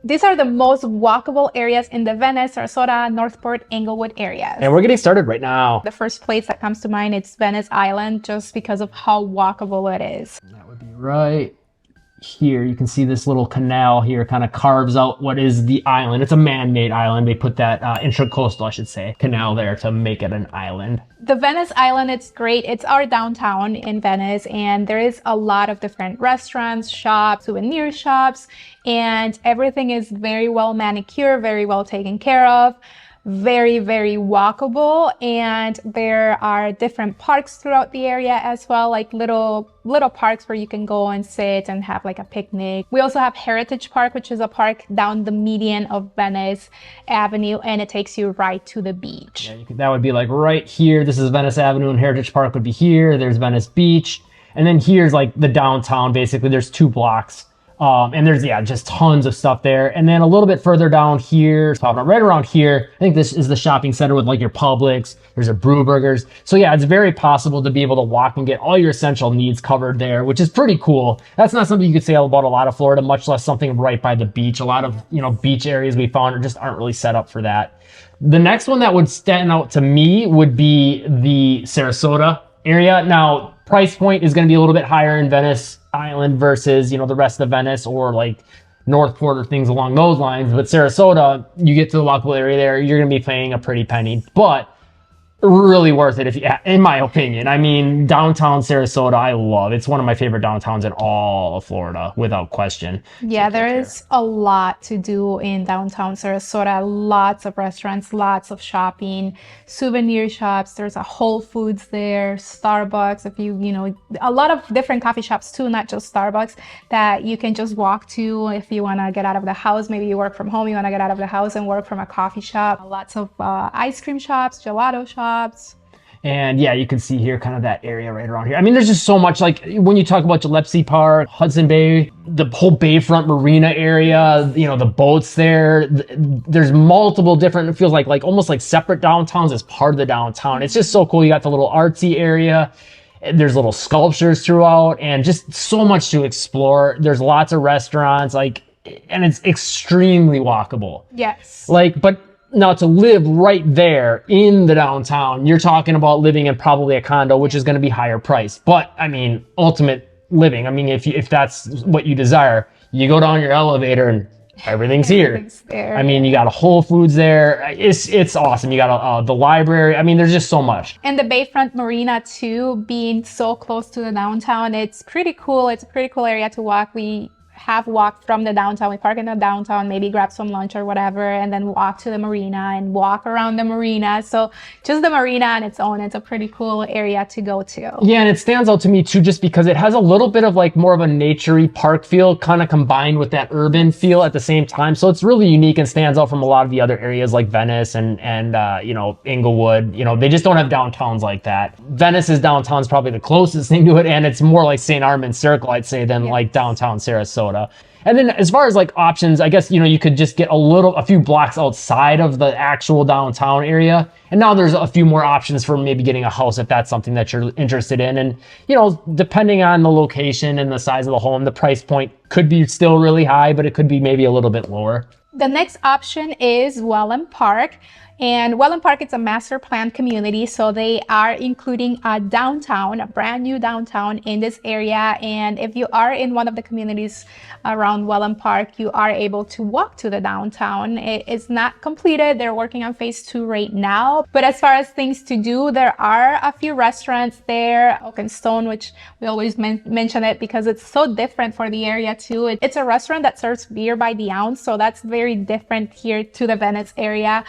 These are the most walkable areas in the Venice, Sarasota, North Port, Englewood areas. And we're getting started right now. The first place that comes to mind is Venice Island, just because of how walkable it is. That would be right here. You can see this little canal here kind of carves out what is the island. It's a man-made island. They put that intracoastal, I should say, canal there to make it an island. The Venice Island, it's great. It's our downtown in Venice, and there is a lot of different restaurants, shops, souvenir shops, and everything is very well manicured, very well taken care of. Very, very walkable, and there are different parks throughout the area as well, like little parks where you can go and sit and have like a picnic. We also have Heritage Park, which is a park down the median of Venice Avenue, and it takes you right to the beach. Yeah, that would be like right here. This is Venice Avenue, and Heritage Park would be here. There's Venice Beach, and then here's like the downtown. Basically, there's 2 blocks. And there's, just tons of stuff there. And then a little bit further down here, right around here, I think this is the shopping center with like your Publix. There's a Brewburgers. So yeah, it's very possible to be able to walk and get all your essential needs covered there, which is pretty cool. That's not something you could say about a lot of Florida, much less something right by the beach. A lot of, beach areas we found just aren't really set up for that. The next one that would stand out to me would be the Sarasota area. Now, price point is going to be a little bit higher in Venice Island versus, the rest of Venice or like North Port or things along those lines. But Sarasota, you get to the walkable area there, you're going to be paying a pretty penny, but really worth it in my opinion. I mean, downtown Sarasota, I love. It's one of my favorite downtowns in all of Florida, without question. Yeah, there is a lot to do in downtown Sarasota. Lots of restaurants, lots of shopping, souvenir shops. There's a Whole Foods there, Starbucks. A lot of different coffee shops too, not just Starbucks, that you can just walk to if you want to get out of the house. Maybe you work from home, you want to get out of the house and work from a coffee shop. Lots of ice cream shops, gelato shops. And yeah, you can see here kind of that area right around here. I mean, there's just so much, like when you talk about Gillespie Park, Hudson Bay, the whole Bayfront Marina area, the boats there. There's multiple different, it feels like almost like separate downtowns as part of the downtown. It's just so cool. You got the little artsy area. There's little sculptures throughout and just so much to explore. There's lots of restaurants, and it's extremely walkable. Yes. But now to live right there in the downtown, you're talking about living in probably a condo, which is going to be higher price. But I mean, ultimate living. I mean, if that's what you desire, you go down your elevator and everything's here. There. I mean, you got a Whole Foods there. It's awesome. You got the library. I mean, there's just so much. And the Bayfront Marina too, being so close to the downtown, it's pretty cool. It's a pretty cool area to walk. We have walked from the downtown. We park in the downtown, maybe grab some lunch or whatever, and then walk to the marina and walk around the marina. So just the marina on its own, it's a pretty cool area to go to. Yeah, and it stands out to me too, just because it has a little bit of more of a naturey park feel, kind of combined with that urban feel at the same time. So it's really unique and stands out from a lot of the other areas like Venice and Englewood. They just don't have downtowns like that. Venice's downtown is probably the closest thing to it, and it's more like St. Armands Circle, I'd say, than like downtown Sarasota. And then as far as options, I guess, you could just get a few blocks outside of the actual downtown area. And now there's a few more options for maybe getting a house if that's something that you're interested in. And, depending on the location and the size of the home, the price point could be still really high, but it could be maybe a little bit lower. The next option is Wellen Park. And Wellen Park, it's a master plan community, so they are including a downtown, a brand new downtown in this area. And if you are in one of the communities around Wellen Park, you are able to walk to the downtown. It is not completed. They're working on phase 2 right now. But as far as things to do, there are a few restaurants there. Oak and Stone, which we always mention it because it's so different for the area too. It's a restaurant that serves beer by the ounce, so that's very different here to the Venice area.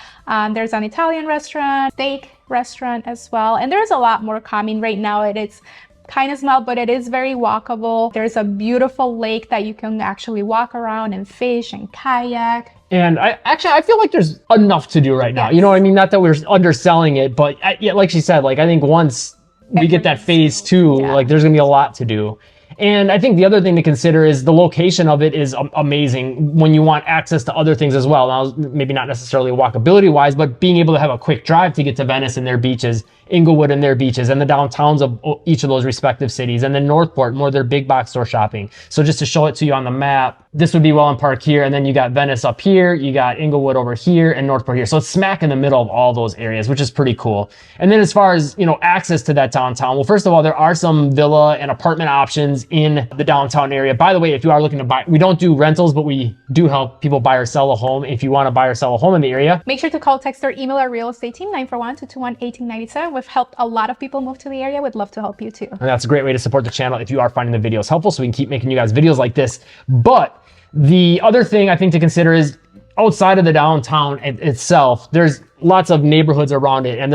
There's an Italian restaurant, steak restaurant as well. And there's a lot more coming right now. It is kind of small, but it is very walkable. There's a beautiful lake that you can actually walk around and fish and kayak. And I feel like there's enough to do right now. You know what I mean? Not that we're underselling it, but like she said, I think once we get that phase 2, there's gonna be a lot to do. And I think the other thing to consider is the location of it is amazing when you want access to other things as well. Now, maybe not necessarily walkability wise, but being able to have a quick drive to get to Venice and their beaches, Englewood and their beaches, and the downtowns of each of those respective cities, and then North Port, more their big box store shopping. So just to show it to you on the map, this would be Wellen Park here, and then you got Venice up here, you got Englewood over here, and North Port here. So it's smack in the middle of all those areas, which is pretty cool. And then as far as, you know, access to that downtown, well, first of all, there are some villa and apartment options in the downtown area. By the way, if you are looking to buy, we don't do rentals, but we do help people buy or sell a home if you want to buy or sell a home in the area. Make sure to call, text, or email our real estate team, 941-221-1897. We've helped a lot of people move to the area. We'd love to help you too. And that's a great way to support the channel if you are finding the videos helpful, so we can keep making you guys videos like this. But the other thing I think to consider is outside of the downtown itself, there's lots of neighborhoods around it, and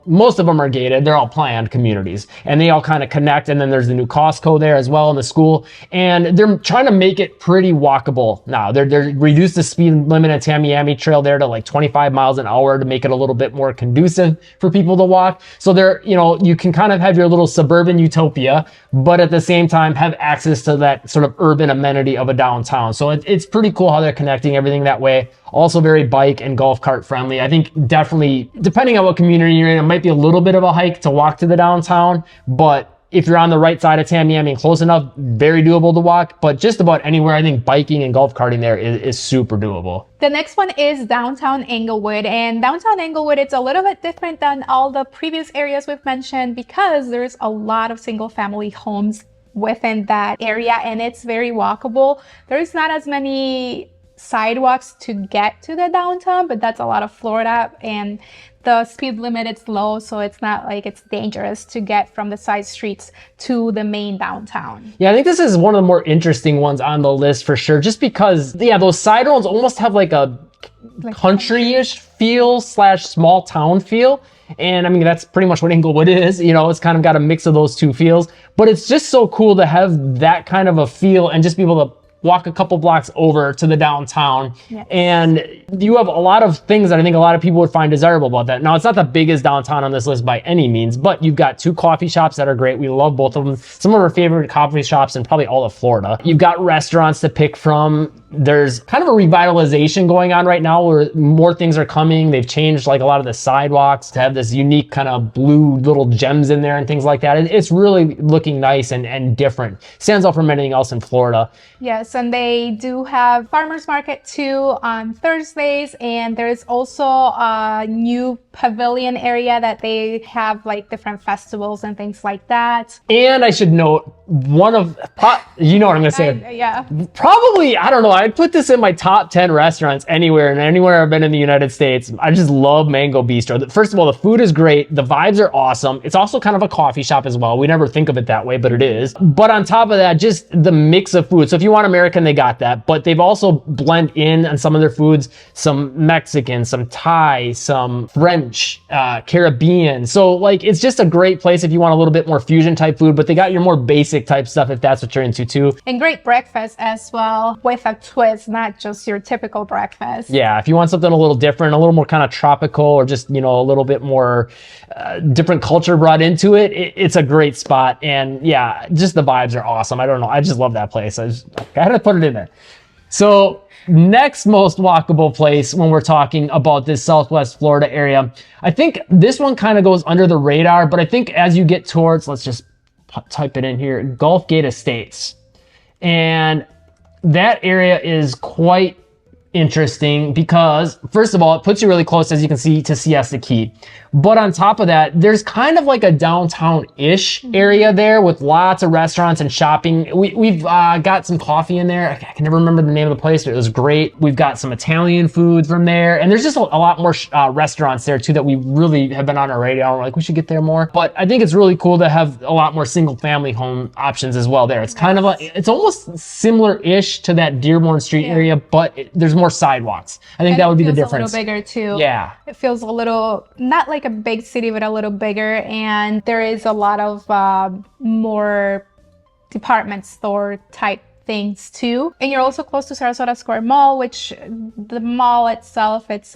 most of them are gated. They're all planned communities, and they all kind of connect. And then there's the new Costco there as well, in the school, and they're trying to make it pretty walkable now. They're reduced the speed limit at Tamiami Trail there to like 25 miles an hour to make it a little bit more conducive for people to walk. So there, you know, you can kind of have your little suburban utopia, but at the same time have access to that sort of urban amenity of a downtown. So it's pretty cool how they're connecting everything that way. Also very bike and golf cart friendly. I think definitely, depending on what community you're in, it might be a little bit of a hike to walk to the downtown, but if you're on the right side of Tamiami and close enough, very doable to walk. But just about anywhere, I think biking and golf carting there is super doable. The next one is downtown Englewood, and downtown Englewood, it's a little bit different than all the previous areas we've mentioned because there's a lot of single family homes within that area, and it's very walkable. There's not as many sidewalks to get to the downtown, but that's a lot of Florida, and the speed limit is low, so it's not like it's dangerous to get from the side streets to the main downtown. Yeah, I think this is one of the more interesting ones on the list for sure, just because, yeah, those side roads almost have like a country-ish feel / small town feel. And I mean, that's pretty much what Englewood is. You know, it's kind of got a mix of those two feels, but it's just so cool to have that kind of a feel and just be able to walk a couple blocks over to the downtown. Yes. And you have a lot of things that I think a lot of people would find desirable about that. Now, it's not the biggest downtown on this list by any means, but you've got 2 coffee shops that are great. We love both of them. Some of our favorite coffee shops in probably all of Florida. You've got restaurants to pick from. There's kind of a revitalization going on right now where more things are coming. They've changed like a lot of the sidewalks to have this unique kind of blue little gems in there and things like that. It's really looking nice and different. Stands out from anything else in Florida. Yes, and they do have farmers market too on Thursdays, and there's also a new pavilion area that they have like different festivals and things like that. And I should note, you know what I'm gonna say. Yeah. Probably, I don't know, I'd put this in my top 10 restaurants anywhere, and anywhere I've been in the United States. I just love Mango Bistro. First of all, the food is great. The vibes are awesome. It's also kind of a coffee shop as well. We never think of it that way, but it is. But on top of that, just the mix of food. So if you want American, they got that, but they've also blend in on some of their foods, some Mexican, some Thai, some French, Caribbean. So like, it's just a great place if you want a little bit more fusion type food, but they got your more basic type stuff if that's what you're into too. And great breakfast as well, with a twist, not just your typical breakfast. Yeah, if you want something a little different, a little more kind of tropical, or just, you know, a little bit more different culture brought into it, it's a great spot. And yeah, just the vibes are awesome. I don't know, I just love that place. I had to put it in there. So next most walkable place when we're talking about this Southwest Florida area, I think this one kind of goes under the radar, but I think as you get towards, let's just type it in here, Gulf Gate Estates. And that area is quite interesting because, first of all, it puts you really close, as you can see, to Siesta Key. But on top of that, there's kind of like a downtown-ish area there with lots of restaurants and shopping. We've got some coffee in there. I can never remember the name of the place, but it was great. We've got some Italian food from there. And there's just a lot more restaurants there too that we really have been on our radar. We're like, we should get there more. But I think it's really cool to have a lot more single-family home options as well there. It's kind of like, it's almost similar-ish to that Dearborn Street area, but there's more sidewalks. I think that would be the difference. A little bigger too. Yeah. It feels a little, not like a big city, but a little bigger. And there is a lot of more department store type things too. And you're also close to Sarasota Square Mall, which the mall itself, it's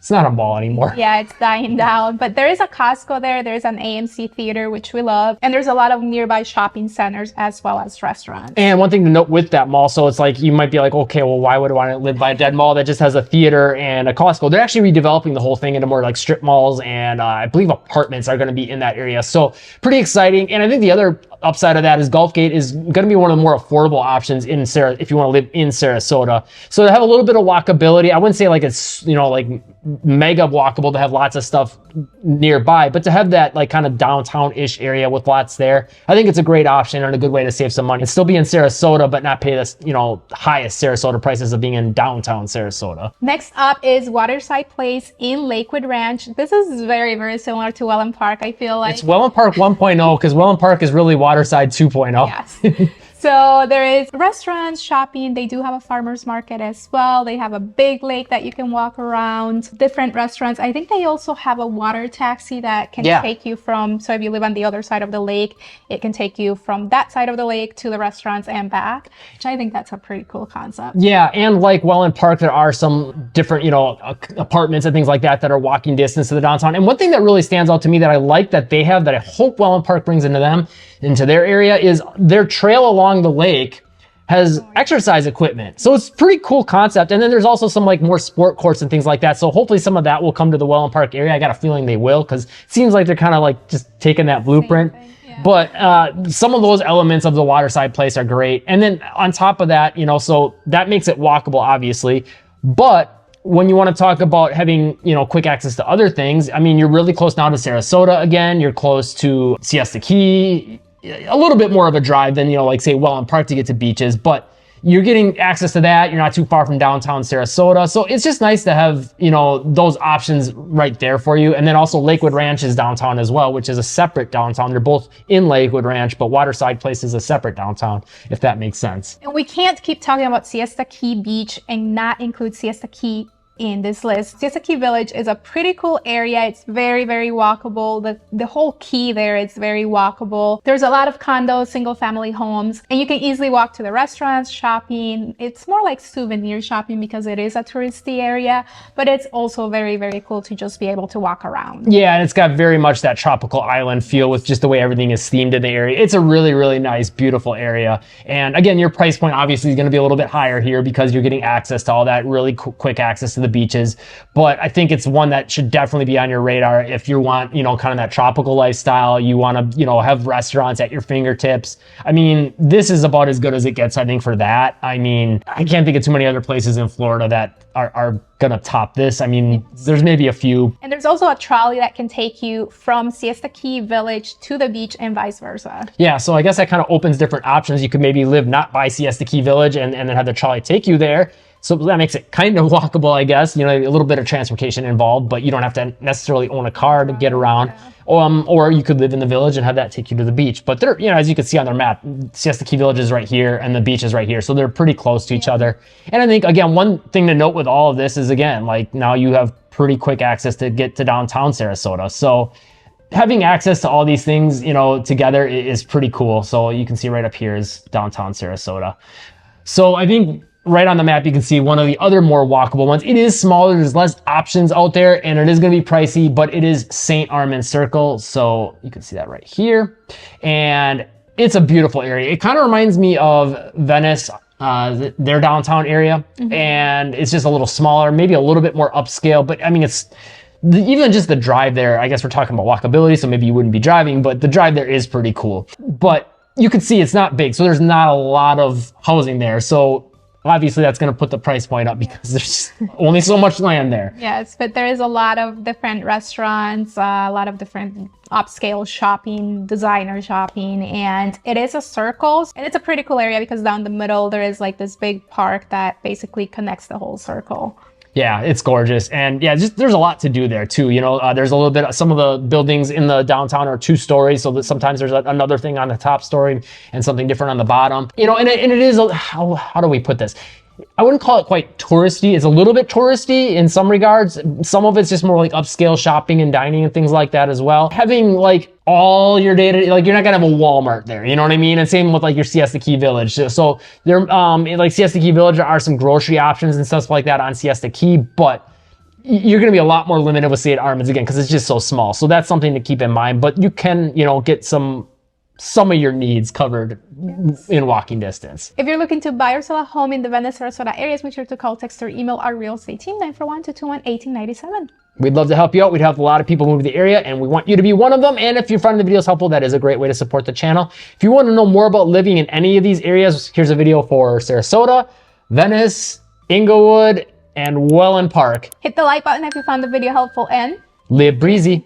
not a mall anymore. Yeah, it's dying down. But there is a Costco there. There's an AMC theater, which we love. And there's a lot of nearby shopping centers as well as restaurants. And one thing to note with that mall, so it's like, you might be like, okay, well, why would I want to live by a dead mall that just has a theater and a Costco? They're actually redeveloping the whole thing into more like strip malls, and I believe apartments are going to be in that area. So pretty exciting. And I think the other upside of that is Gulfgate is going to be one of the more affordable options in if you want to live in Sarasota. So to have a little bit of walkability, I wouldn't say like it's, you know, like mega walkable to have lots of stuff nearby, but to have that like kind of downtown-ish area with lots there, I think it's a great option and a good way to save some money and still be in Sarasota, but not pay the, you know, highest Sarasota prices of being in downtown Sarasota. Next up is Waterside Place in Lakewood Ranch. This is very, very similar to Wellen Park, I feel like. It's Wellen Park 1.0 because Wellen Park is really Waterside 2.0. Yes. So there is restaurants, shopping. They do have a farmer's market as well. They have a big lake that you can walk around, different restaurants. I think they also have a water taxi that can take you from, so if you live on the other side of the lake, it can take you from that side of the lake to the restaurants and back, which I think that's a pretty cool concept. Yeah, and like Wellen Park, there are some different, you know, apartments and things like that that are walking distance to the downtown. And one thing that really stands out to me that I like that they have, that I hope Wellen Park brings into their area, is their trail along the lake has exercise equipment. So it's pretty cool concept. And then there's also some like more sport courts and things like that. So hopefully some of that will come to the Wellen Park area. I got a feeling they will, because it seems like they're kind of like just taking that blueprint. But some of those elements of the Waterside Place are great. And then on top of that, you know, so that makes it walkable, obviously. But when you want to talk about having, you know, quick access to other things, I mean, you're really close now to Sarasota again. You're close to Siesta Key. A little bit more of a drive than, you know, like say Wellen Park to get to beaches, but you're getting access to that. You're not too far from downtown Sarasota. So it's just nice to have, you know, those options right there for you. And then also Lakewood Ranch is downtown as well, which is a separate downtown. They're both in Lakewood Ranch, but Waterside Place is a separate downtown, if that makes sense. And we can't keep talking about Siesta Key Beach and not include Siesta Key in this list. Siesta Key Village is a pretty cool area. It's very, very walkable. The whole key there is very walkable. There's a lot of condos, single family homes, and you can easily walk to the restaurants, shopping. It's more like souvenir shopping because it is a touristy area, but it's also very, very cool to just be able to walk around. Yeah, and it's got very much that tropical island feel with just the way everything is themed in the area. It's a really, really nice, beautiful area. And again, your price point obviously is going to be a little bit higher here because you're getting access to all that really quick access to the beaches, but I think it's one that should definitely be on your radar if you want, you know, kind of that tropical lifestyle. You want to, you know, have restaurants at your fingertips. I mean, this is about as good as it gets, I think, for that. I mean, I can't think of too many other places in Florida that are gonna top this. I mean, there's maybe a few. And there's also a trolley that can take you from Siesta Key Village to the beach and vice versa. Yeah, so I guess that kind of opens different options. You could maybe live not by Siesta Key Village and then have the trolley take you there. So that makes it kind of walkable, I guess. You know, a little bit of transportation involved, but you don't have to necessarily own a car to get around. Or you could live in the village and have that take you to the beach. But they're, you know, as you can see on their map, Siesta Key Village is right here and the beach is right here. So they're pretty close to each other. And I think, again, one thing to note with all of this is, again, like now you have pretty quick access to get to downtown Sarasota. So having access to all these things, you know, together is pretty cool. So you can see right up here is downtown Sarasota. So I think right on the map, you can see one of the other more walkable ones. It is smaller, there's less options out there, and it is gonna be pricey, but it is St. Armands Circle. So you can see that right here. And it's a beautiful area. It kind of reminds me of Venice, their downtown area. And it's just a little smaller, maybe a little bit more upscale, but I mean, it's even just the drive there. I guess we're talking about walkability, so maybe you wouldn't be driving, but the drive there is pretty cool. But you can see it's not big, so there's not a lot of housing there. So obviously that's going to put the price point up because there's only so much land there. Yes, but there is a lot of different restaurants, a lot of different upscale shopping, designer shopping, and it is a circle. And it's a pretty cool area because down the middle there is like this big park that basically connects the whole circle. Yeah, it's gorgeous. And yeah, just there's a lot to do there too. You know, there's a little bit, some of the buildings in the downtown are 2 stories. So that sometimes there's another thing on the top story and something different on the bottom. You know, and it is, how do we put this? I wouldn't call it quite touristy. It's a little bit touristy in some regards. Some of it's just more like upscale shopping and dining and things like that as well. Having like all your data, like you're not gonna have a Walmart there, you know what I mean? And same with like your Siesta Key Village. So there, like Siesta Key Village, there are some grocery options and stuff like that on Siesta Key, but you're gonna be a lot more limited with St. Armands again, because it's just so small. So that's something to keep in mind, but you can, you know, get some of your needs covered in walking distance. If you're looking to buy or sell a home in the Venice, Sarasota areas, make sure to call, text, or email our real estate team 941-221-1897. We'd love to help you out. We'd help a lot of people move to the area, and we want you to be one of them. And if you find the videos helpful, that is a great way to support the channel. If you want to know more about living in any of these areas, here's a video for Sarasota, Venice, Englewood, and Wellen Park. Hit the like button if you found the video helpful, and live breezy.